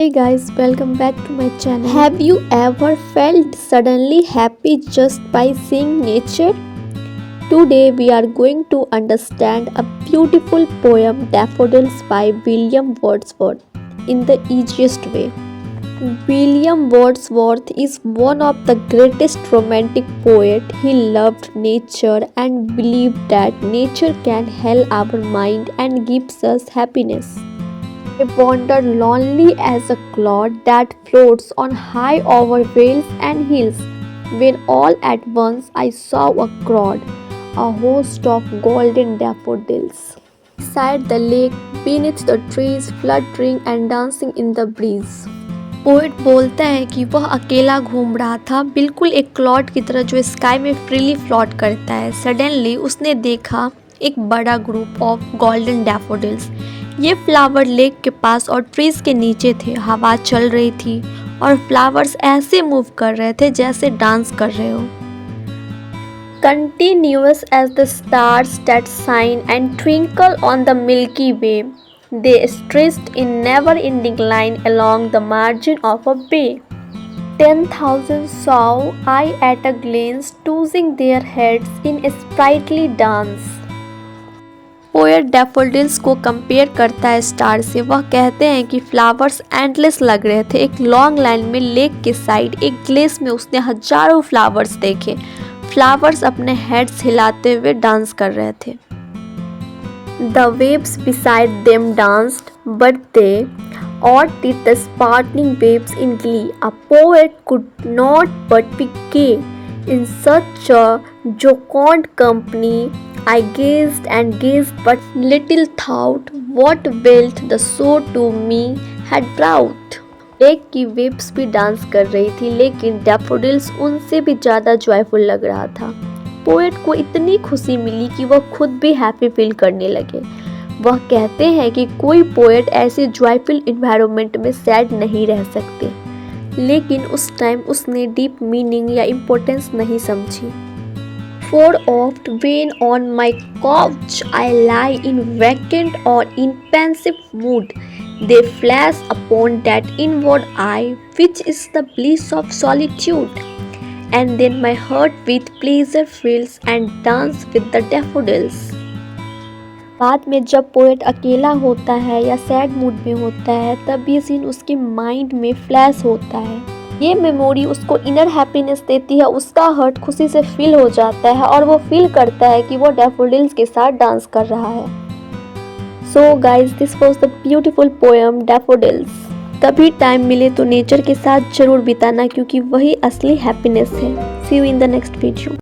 Hey guys, welcome back to my channel. Have you ever felt suddenly happy just by seeing nature? Today we are going to understand a beautiful poem Daffodils by William Wordsworth in the easiest way. William Wordsworth is one of the greatest romantic poets. He loved nature and believed that nature can heal our mind and gives us happiness. I wandered lonely as a cloud that floats on high over vales and hills, when all at once I saw a crowd, a host of golden daffodils. Beside the lake, beneath the trees, fluttering and dancing in the breeze. Poet बोलता है कि वह अकेला घूम रहा था, बिल्कुल एक क्लाउड की तरह जो स्काई में फ्रीली फ्लोट करता है। सडनली उसने देखा एक बड़ा ग्रुप ऑफ गोल्डन डैफोडिल्स। ये फ्लावर लेक के पास और ट्रीज के नीचे थे। हवा चल रही थी और फ्लावर्स ऐसे मूव कर रहे थे जैसे डांस कर रहे हो। Continuous as the stars that shine and twinkle on the Milky Way, they stretched in never-ending line along the margin of a bay. 10,000 saw I at a glance, tossing their heads in a sprightly dance. Poet daffodils को compare करता है star से। वह कहते हैं कि flowers endless लग रहे थे। एक लॉन्ग लाइन में लेक के साइड एक ग्लेस में उसने हजारों फ्लावर्स देखे। फ्लावर्स अपने हेड्स हिलाते हुए डांस कर रहे थे। The waves beside them danced, but they outdid the sparkling waves in glee. A poet could not but be gay in such a jocund company. I gazed and gazed, but little thought what wealth the shore to me had brought. Lake की waves भी dance कर रही थी, लेकिन daffodils उनसे भी ज़्यादा joyful लग रहा था। पोएट को इतनी खुशी मिली कि वह खुद भी हैप्पी फील करने लगे। वह कहते हैं कि कोई पोएट ऐसे जॉयफुल इन्वायरमेंट में सैड नहीं रह सकते, लेकिन उस टाइम उसने डीप मीनिंग या इम्पोर्टेंस नहीं समझी। For oft when on my couch I lie in vacant or in pensive mood, they flash upon that inward eye which is the bliss of solitude, and then my heart with pleasure fills and dance with the daffodils. बाद में जब poet अकेला होता है या sad mood में होता है, तब ये सीन उसके माइंड में फ्लैश होता है। ये मेमोरी उसको इनर हैप्पीनेस देती है। उसका हार्ट खुशी से फिल हो जाता है और वो फील करता है कि वो डैफोडिल्स के साथ डांस कर रहा है। So guys, this was the beautiful poem daffodils. कभी टाइम मिले तो नेचर के साथ जरूर बिताना, क्योंकि वही असली हैप्पीनेस है। See you in the next video.